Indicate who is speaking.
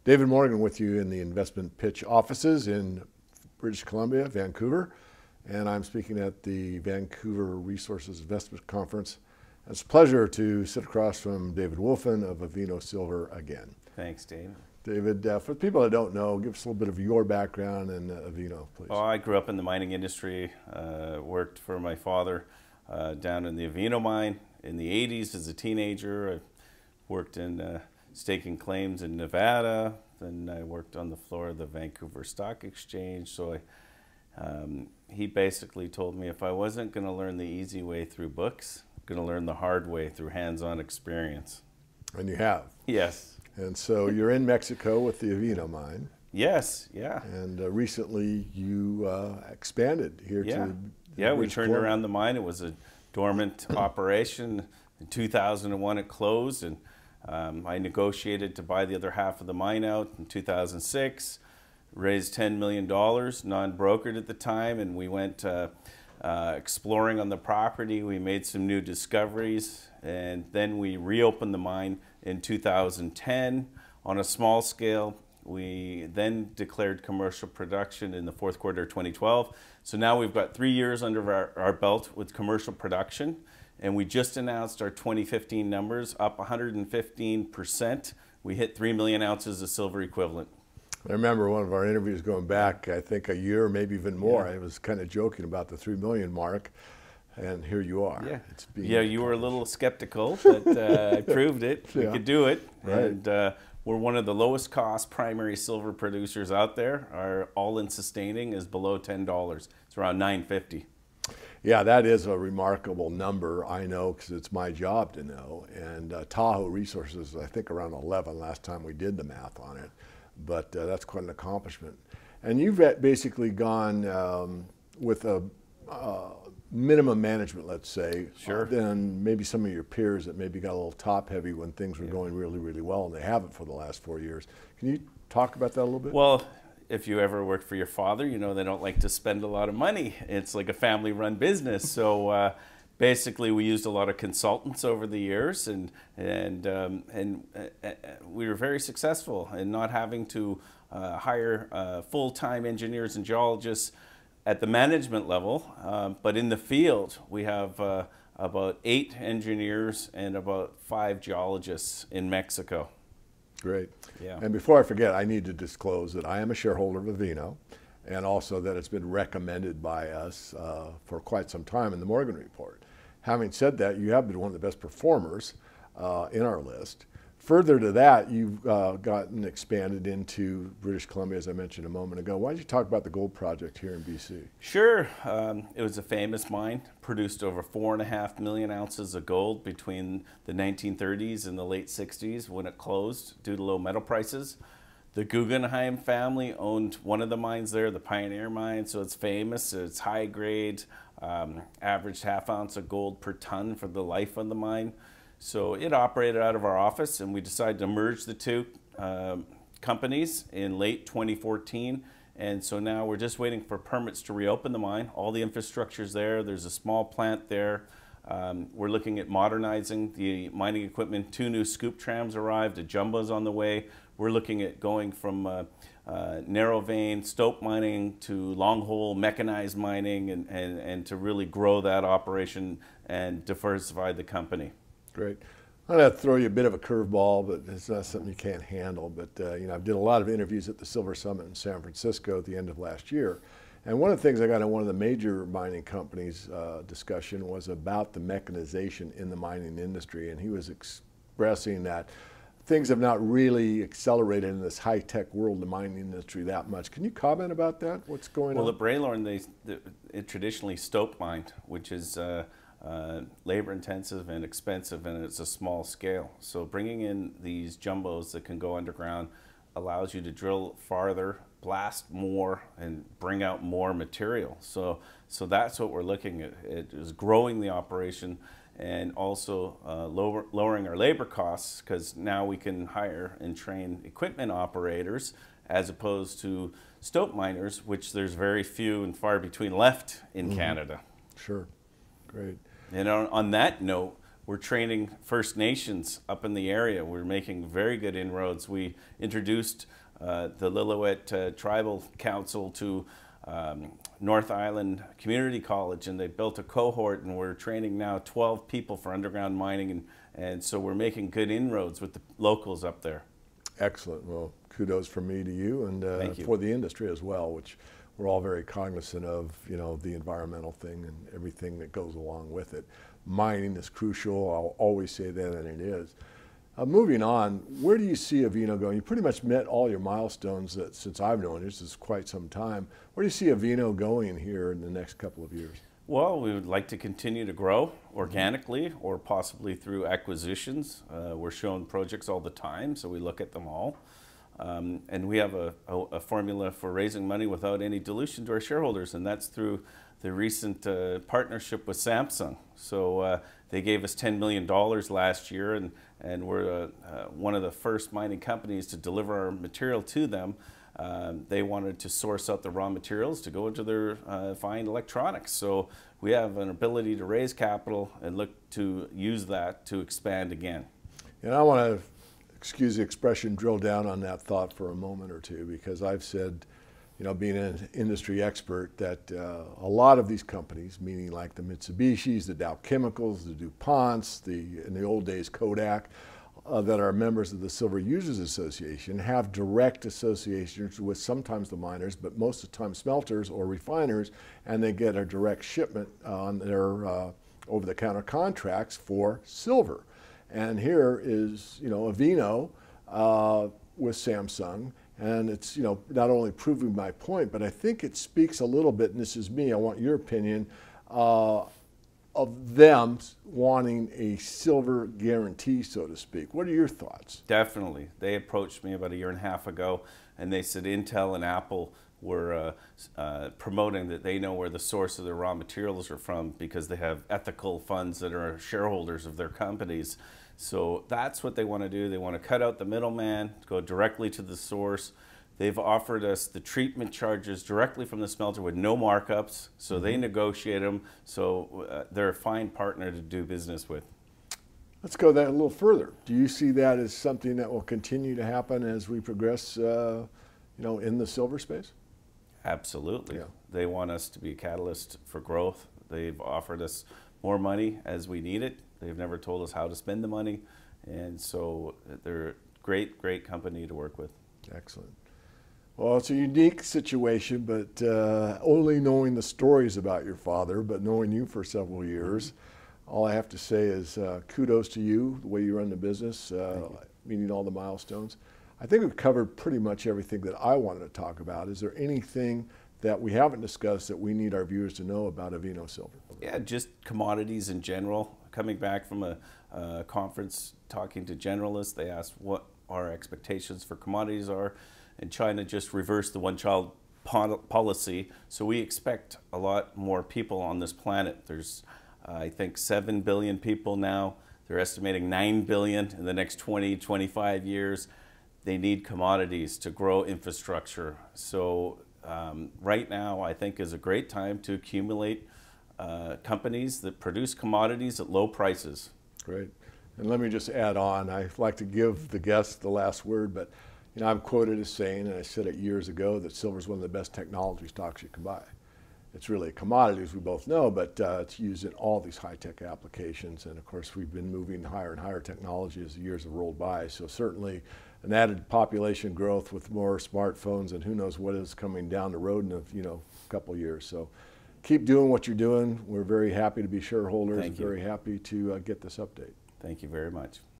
Speaker 1: David Morgan with you in the Investment Pitch offices in British Columbia, Vancouver, and I'm speaking at the Vancouver Resources Investment Conference. It's a pleasure to sit across from David Wolfin of Avino Silver again.
Speaker 2: Thanks, Dave.
Speaker 1: David, for people that don't know, give us a little bit of your background and Avino, please.
Speaker 2: Oh, I grew up in the mining industry, worked for my father down in the Avino mine in the 80s as a teenager. I worked in staking claims in Nevada, then I worked on the floor of the Vancouver Stock Exchange. So he basically told me if I wasn't going to learn the easy way through books, I'm going to learn the hard way through hands-on experience.
Speaker 1: And you have.
Speaker 2: Yes.
Speaker 1: And so you're in Mexico with the Avino mine.
Speaker 2: Yes, yeah.
Speaker 1: And recently you expanded here to
Speaker 2: we turned around the mine. It was a dormant operation. In 2001 it closed, and I negotiated to buy the other half of the mine out in 2006, raised $10 million, non-brokered at the time, and we went exploring on the property. We made some new discoveries, and then we reopened the mine in 2010 on a small scale. We then declared commercial production in the fourth quarter of 2012. So now we've got 3 years under our belt with commercial production. And we just announced our 2015 numbers, up 115%. We hit 3 million ounces of silver equivalent.
Speaker 1: I remember one of our interviews going back, I think a year, maybe even more. I was kind of joking about the 3 million mark, and here you are.
Speaker 2: Yeah,
Speaker 1: it's being
Speaker 2: you were a little skeptical, but I proved it. We could do it.
Speaker 1: Right.
Speaker 2: And we're one of the lowest cost primary silver producers out there. Our all-in sustaining is below $10. It's around $9.50.
Speaker 1: Yeah, that is a remarkable number. I know because it's my job to know. And Tahoe Resources, I think around 11 last time we did the math on it. But that's quite an accomplishment. And you've basically gone with a minimum management, let's say, than maybe some of your peers that maybe got a little top heavy when things were going really, really well, and they haven't for the last 4 years. Can you talk about that a little bit?
Speaker 2: Well, if you ever worked for your father, you know they don't like to spend a lot of money. It's like a family-run business. So basically, we used a lot of consultants over the years, and we were very successful in not having to hire full-time engineers and geologists at the management level. But in the field, we have about 8 engineers and about 5 geologists in Mexico.
Speaker 1: Great.
Speaker 2: Yeah.
Speaker 1: And before I forget, I need to disclose that I am a shareholder of Avino, and also that it's been recommended by us for quite some time in the Morgan Report. Having said that, you have been one of the best performers in our list. Further to that, you've gotten expanded into British Columbia, as I mentioned a moment ago. Why don't you talk about the gold project here in BC?
Speaker 2: Sure. It was a famous mine, produced over 4.5 million ounces of gold between the 1930s and the late 60s when it closed due to low metal prices. The Guggenheim family owned one of the mines there, the Pioneer Mine, so it's famous. It's high grade, averaged ½ ounce of gold per ton for the life of the mine. So it operated out of our office, and we decided to merge the two companies in late 2014. And so now we're just waiting for permits to reopen the mine. All the infrastructure's there. There's a small plant there. We're looking at modernizing the mining equipment. 2 new scoop trams arrived. A jumbo's on the way. We're looking at going from narrow vein stope mining to long hole mechanized mining and to really grow that operation and diversify the company.
Speaker 1: Great. I'm going to throw you a bit of a curveball, but it's not something you can't handle. But you know, I did a lot of interviews at the Silver Summit in San Francisco at the end of last year. And one of the things I got in one of the major mining companies' discussion was about the mechanization in the mining industry. And he was expressing that things have not really accelerated in this high-tech world, the mining industry, that much. Can you comment about that? What's going on?
Speaker 2: Well, at Bralorne, it traditionally stope mined, which is labor intensive and expensive, and it's a small scale. So bringing in these jumbos that can go underground allows you to drill farther, blast more, and bring out more material. So that's what we're looking at. It is growing the operation and also lowering our labor costs, because now we can hire and train equipment operators as opposed to stope miners, which there's very few and far between left in Canada.
Speaker 1: Sure. Great.
Speaker 2: And on that note, we're training First Nations up in the area. We're making very good inroads. We introduced the Lillooet Tribal Council to North Island Community College, and they built a cohort, and we're training now 12 people for underground mining, and so we're making good inroads with the locals up there.
Speaker 1: Excellent. Well, kudos from me to you, and
Speaker 2: Thank you.
Speaker 1: for the industry as well, which we're all very cognizant of, you know, the environmental thing and everything that goes along with it. Mining is crucial. I'll always say that, and it is. Moving on, where do you see Avino going? You pretty much met all your milestones that, since I've known you. This is quite some time. Where do you see Avino going here in the next couple of years?
Speaker 2: Well, we would like to continue to grow organically or possibly through acquisitions. We're shown projects all the time, so we look at them all. And we have a formula for raising money without any dilution to our shareholders, and that's through the recent partnership with Samsung. So they gave us $10 million last year, and we're one of the first mining companies to deliver our material to them. They wanted to source out the raw materials to go into their fine electronics. So we have an ability to raise capital and look to use that to expand again. And
Speaker 1: I want to, excuse the expression, drill down on that thought for a moment or two, because I've said, you know, being an industry expert, that a lot of these companies, meaning like the Mitsubishis, the Dow Chemicals, the DuPonts, in the old days Kodak, that are members of the Silver Users Association, have direct associations with sometimes the miners, but most of the time smelters or refiners, and they get a direct shipment on their over-the-counter contracts for silver. And here is, you know, Avino with Samsung, and it's, you know, not only proving my point, but I think it speaks a little bit, and this is me, I want your opinion, of them wanting a silver guarantee, so to speak. What are your thoughts?
Speaker 2: Definitely. They approached me about a year and a half ago, and they said Intel and Apple were promoting that they know where the source of their raw materials are from because they have ethical funds that are shareholders of their companies. So that's what they want to do. They want to cut out the middleman, go directly to the source. They've offered us the treatment charges directly from the smelter with no markups, so they negotiate them, so they're a fine partner to do business with.
Speaker 1: Let's go that a little further. Do you see that as something that will continue to happen as we progress, you know, in the silver space?
Speaker 2: Absolutely.
Speaker 1: Yeah.
Speaker 2: They want us to be a catalyst for growth. They've offered us more money as we need it. They've never told us how to spend the money, and so they're a great, great company to work with.
Speaker 1: Excellent. Well, it's a unique situation, but only knowing the stories about your father, but knowing you for several years, all I have to say is kudos to you, the way you run the business, meeting all the milestones. I think we've covered pretty much everything that I wanted to talk about. Is there anything that we haven't discussed that we need our viewers to know about Avino Silver?
Speaker 2: Yeah, just commodities in general. Coming back from a conference, talking to generalists, they asked what our expectations for commodities are, and China just reversed the one-child policy, so we expect a lot more people on this planet. There's, I think, 7 billion people now. They're estimating 9 billion in the next 20, 25 years. They need commodities to grow infrastructure. So right now, I think, is a great time to accumulate companies that produce commodities at low prices.
Speaker 1: Great. And let me just add on, I like to give the guest the last word, but you know, I'm quoted as saying, and I said it years ago, that silver is one of the best technology stocks you can buy. It's really a commodity, as we both know, but it's used in all these high-tech applications. And of course, we've been moving higher and higher technology as the years have rolled by. So certainly an added population growth with more smartphones, and who knows what is coming down the road in a couple years. So keep doing what you're doing. We're very happy to be shareholders.
Speaker 2: Thank you.
Speaker 1: Very happy to get this update.
Speaker 2: Thank you very much.